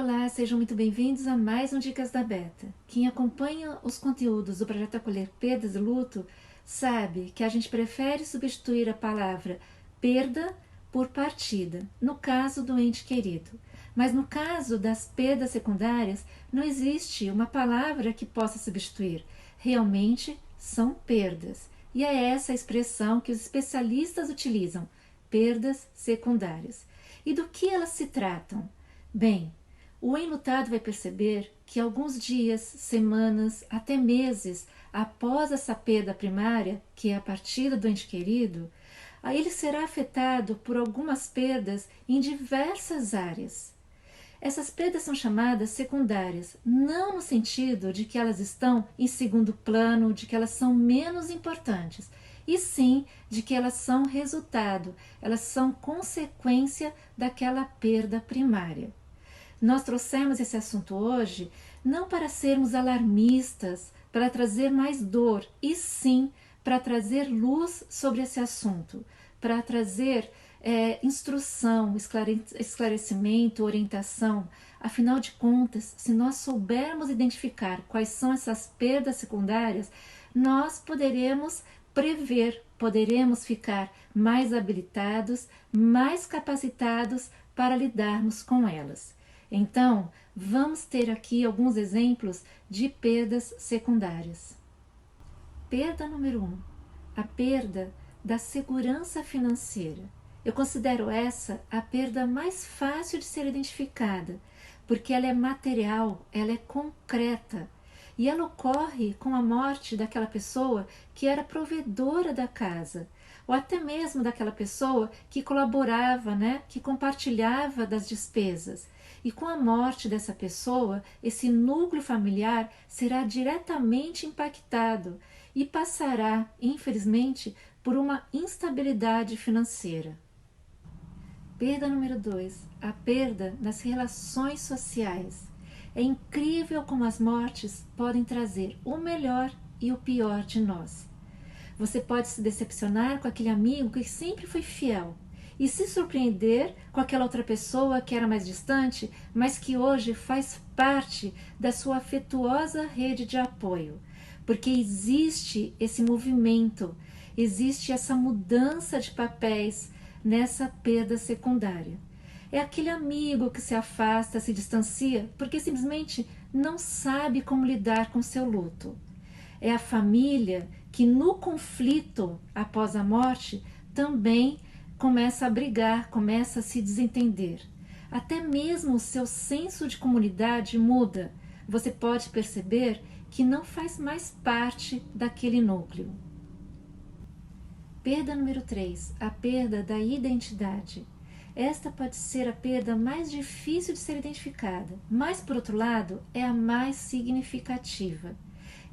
Olá, sejam muito bem-vindos a mais um Dicas da Beta. Quem acompanha os conteúdos do Projeto Acolher Perdas e Luto sabe que a gente prefere substituir a palavra perda por partida, no caso do ente querido. Mas no caso das perdas secundárias, não existe uma palavra que possa substituir. Realmente são perdas. E é essa a expressão que os especialistas utilizam, perdas secundárias. E do que elas se tratam? Bem, o enlutado vai perceber que alguns dias, semanas, até meses após essa perda primária, que é a partida do ente querido, aí ele será afetado por algumas perdas em diversas áreas. Essas perdas são chamadas secundárias, não no sentido de que elas estão em segundo plano, de que elas são menos importantes, e sim de que elas são resultado, elas são consequência daquela perda primária. Nós trouxemos esse assunto hoje não para sermos alarmistas, para trazer mais dor, e sim para trazer luz sobre esse assunto, para trazer instrução, esclarecimento, orientação. Afinal de contas, se nós soubermos identificar quais são essas perdas secundárias, nós poderemos prever, poderemos ficar mais habilitados, mais capacitados para lidarmos com elas. Então, vamos ter aqui alguns exemplos de perdas secundárias. Perda número 1, a perda da segurança financeira. Eu considero essa a perda mais fácil de ser identificada, porque ela é material, ela é concreta, e ela ocorre com a morte daquela pessoa que era provedora da casa, ou até mesmo daquela pessoa que colaborava, que compartilhava das despesas. E com a morte dessa pessoa, esse núcleo familiar será diretamente impactado e passará, infelizmente, por uma instabilidade financeira. Perda número 2, a perda nas relações sociais. É incrível como as mortes podem trazer o melhor e o pior de nós. Você pode se decepcionar com aquele amigo que sempre foi fiel e se surpreender com aquela outra pessoa que era mais distante, mas que hoje faz parte da sua afetuosa rede de apoio. Porque existe esse movimento, existe essa mudança de papéis nessa perda secundária. É aquele amigo que se afasta, se distancia, porque simplesmente não sabe como lidar com seu luto. É a família que no conflito após a morte também começa a brigar, começa a se desentender. Até mesmo o seu senso de comunidade muda. Você pode perceber que não faz mais parte daquele núcleo. Perda número 3, a perda da identidade. Esta pode ser a perda mais difícil de ser identificada, mas por outro lado é a mais significativa.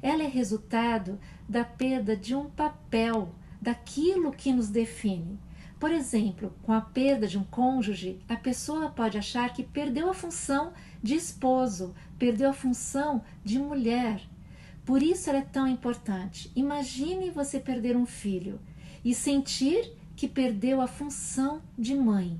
Ela é resultado da perda de um papel, daquilo que nos define. Por exemplo, com a perda de um cônjuge, a pessoa pode achar que perdeu a função de esposo, perdeu a função de mulher. Por isso ela é tão importante. Imagine você perder um filho e sentir que perdeu a função de mãe.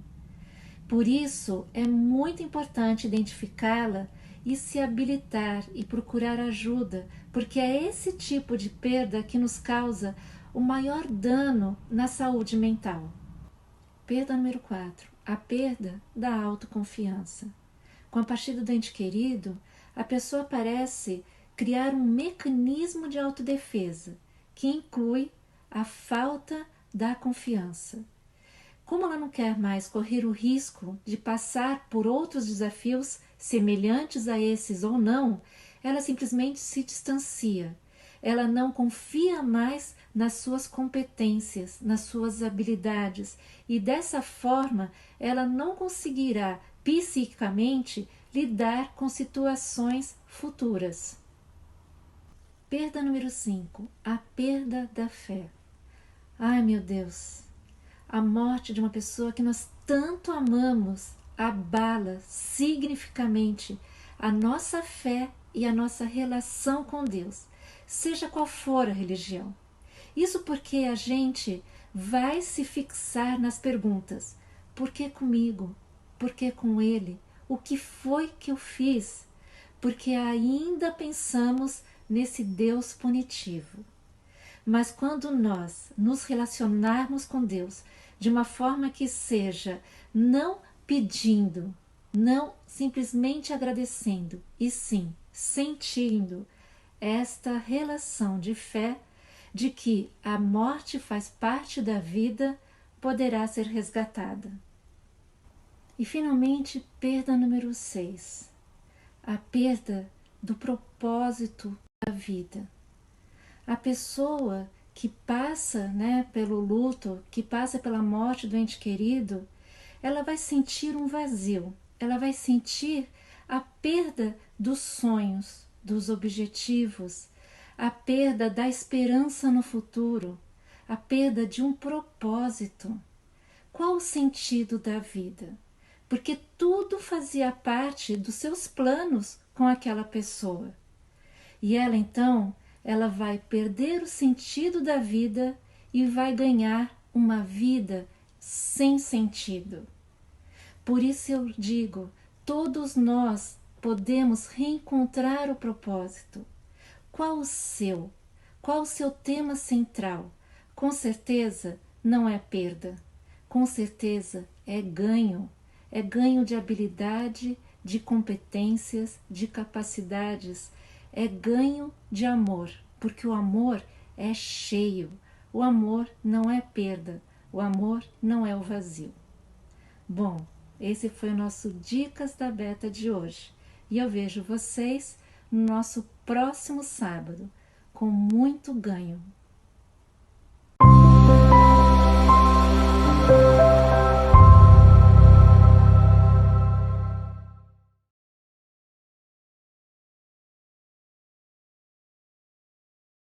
Por isso é muito importante identificá-la e se habilitar e procurar ajuda, porque é esse tipo de perda que nos causa o maior dano na saúde mental. Perda número 4, a perda da autoconfiança. Com a partida do ente querido, a pessoa parece criar um mecanismo de autodefesa, que inclui a falta da confiança. Como ela não quer mais correr o risco de passar por outros desafios semelhantes a esses ou não, ela simplesmente se distancia. Ela não confia mais nas suas competências, nas suas habilidades, e dessa forma ela não conseguirá psiquicamente lidar com situações futuras. Perda número 5, a perda da fé. Ai, meu Deus! A morte de uma pessoa que nós tanto amamos abala significativamente a nossa fé e a nossa relação com Deus, seja qual for a religião. Isso porque a gente vai se fixar nas perguntas: por que comigo? Por que com ele? o que foi que eu fiz, porque ainda pensamos nesse Deus punitivo. Mas quando nós nos relacionarmos com Deus de uma forma que seja não pedindo, não simplesmente agradecendo, e sim sentindo esta relação de fé de que a morte faz parte da vida, poderá ser resgatada. E finalmente, perda número 6, a perda do propósito da vida. A pessoa que passa, pelo luto, que passa pela morte do ente querido, ela vai sentir um vazio, ela vai sentir a perda dos sonhos, dos objetivos, a perda da esperança no futuro, a perda de um propósito. Qual o sentido da vida? Porque tudo fazia parte dos seus planos com aquela pessoa. E ela então, ela vai perder o sentido da vida e vai ganhar uma vida sem sentido. Por isso eu digo, todos nós podemos reencontrar o propósito. Qual o seu? Qual o seu tema central? Com certeza não é perda, com certeza é ganho. É ganho de habilidade, de competências, de capacidades, é ganho de amor, porque o amor é cheio, o amor não é perda, o amor não é o vazio. Bom, esse foi o nosso Dicas da Beta de hoje e eu vejo vocês no nosso próximo sábado com muito ganho.